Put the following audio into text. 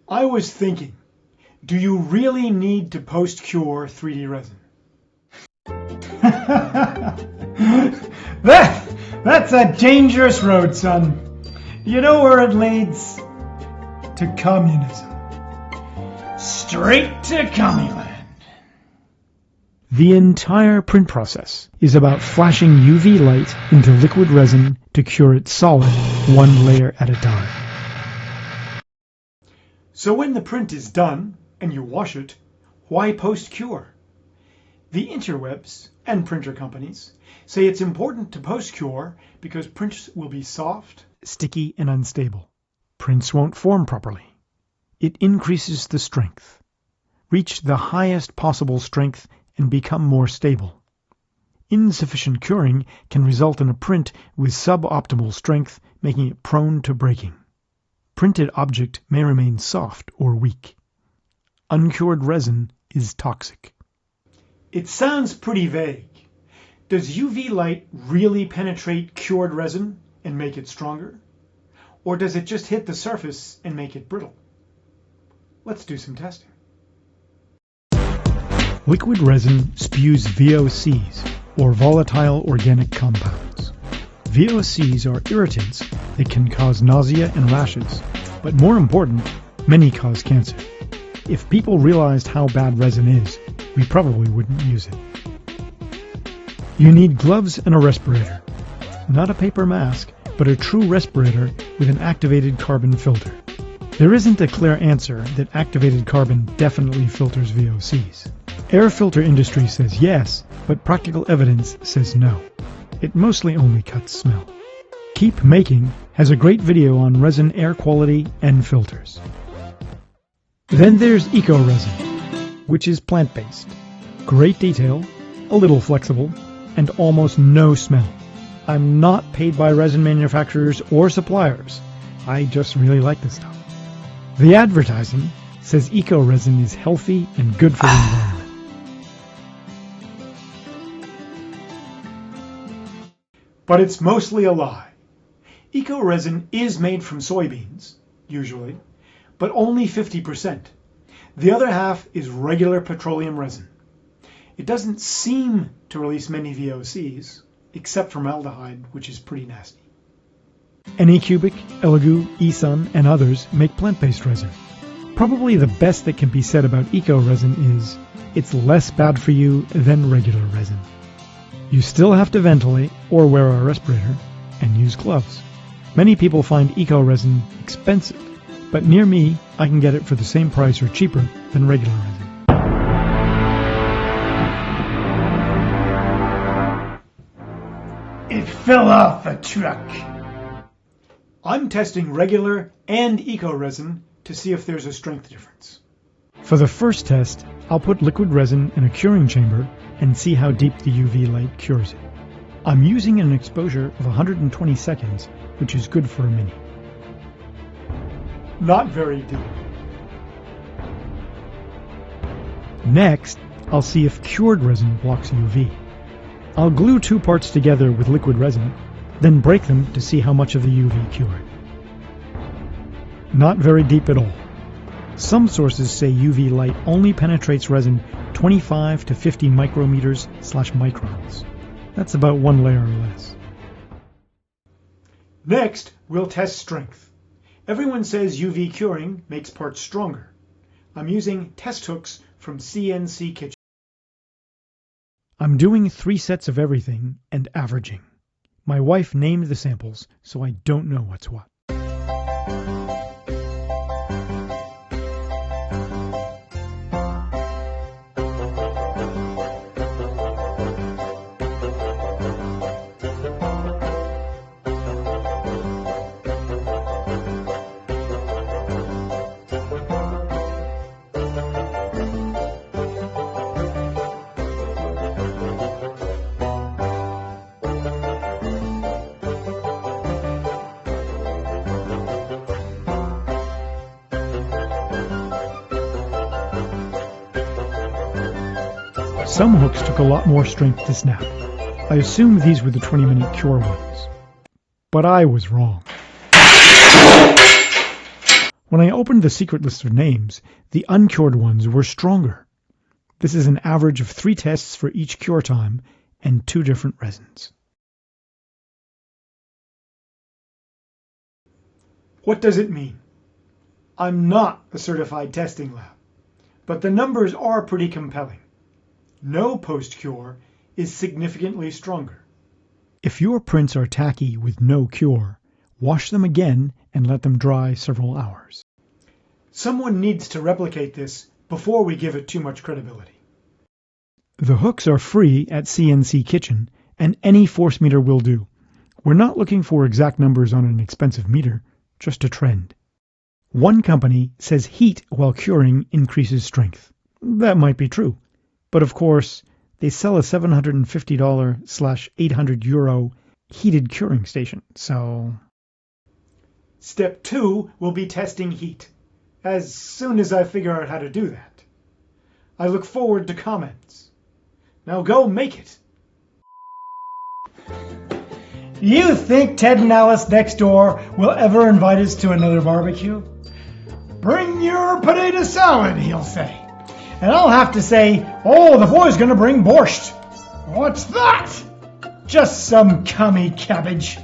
I was thinking, do you really need to post-cure 3D resin? That's a dangerous road, son. You know where it leads? To communism. Straight to Commuland. The entire print process is about flashing UV light into liquid resin to cure it solid, one layer at a time. So when the print is done and you wash it, why post-cure? The interwebs and printer companies say it's important to post-cure because prints will be soft, sticky, and unstable. Prints won't form properly. It increases the strength. Reach the highest possible strength and become more stable. Insufficient curing can result in a print with suboptimal strength, making it prone to breaking. Printed object may remain soft or weak. Uncured resin is toxic. It sounds pretty vague. Does UV light really penetrate cured resin and make it stronger? Or does it just hit the surface and make it brittle? Let's do some testing. Liquid resin spews VOCs, or volatile organic compounds. VOCs are irritants that can cause nausea and rashes, but more important, many cause cancer. If people realized how bad resin is, we probably wouldn't use it. You need gloves and a respirator. Not a paper mask, but a true respirator with an activated carbon filter. There isn't a clear answer that activated carbon definitely filters VOCs. Air filter industry says yes, but practical evidence says no. It mostly only cuts smell. Keep Making has a great video on resin air quality and filters. Then there's Eco Resin, which is plant-based. Great detail, a little flexible, and almost no smell. I'm not paid by resin manufacturers or suppliers. I just really like this stuff. The advertising says Eco Resin is healthy and good for the environment. But it's mostly a lie. Eco resin is made from soybeans, usually, but only 50%. The other half is regular petroleum resin. It doesn't seem to release many VOCs, except formaldehyde, which is pretty nasty. Anycubic, Elegoo, eSun, and others make plant-based resin. Probably the best that can be said about eco resin is, it's less bad for you than regular resin. You still have to ventilate or wear a respirator and use gloves. Many people find eco resin expensive, but near me, I can get it for the same price or cheaper than regular resin. It fell off a truck. I'm testing regular and eco resin to see if there's a strength difference. For the first test, I'll put liquid resin in a curing chamber and see how deep the UV light cures it. I'm using an exposure of 120 seconds, which is good for a mini. Not very deep. Next, I'll see if cured resin blocks UV. I'll glue two parts together with liquid resin, then break them to see how much of the UV cured. Not very deep at all. Some sources say UV light only penetrates resin 25 to 50 micrometers/microns. That's about one layer or less. Next, we'll test strength. Everyone says UV curing makes parts stronger. I'm using test hooks from CNC Kitchen. I'm doing 3 sets of everything and averaging. My wife named the samples, so I don't know what's what. Some hooks took a lot more strength to snap. I assumed these were the 20-minute cure ones. But I was wrong. When I opened the secret list of names, the uncured ones were stronger. This is an average of 3 tests for each cure time and 2 different resins. What does it mean? I'm not a certified testing lab, but the numbers are pretty compelling. No post-cure is significantly stronger. If your prints are tacky with no cure, wash them again and let them dry several hours. Someone needs to replicate this before we give it too much credibility. The hooks are free at CNC Kitchen, and any force meter will do. We're not looking for exact numbers on an expensive meter, just a trend. One company says heat while curing increases strength. That might be true, but of course, they sell a $750/€800 heated curing station, so... Step 2 will be testing heat, as soon as I figure out how to do that. I look forward to comments. Now go make it! You think Ted and Alice next door will ever invite us to another barbecue? Bring your potato salad, he'll say. And I'll have to say, oh, the boy's gonna bring borscht. What's that? Just some cummy cabbage.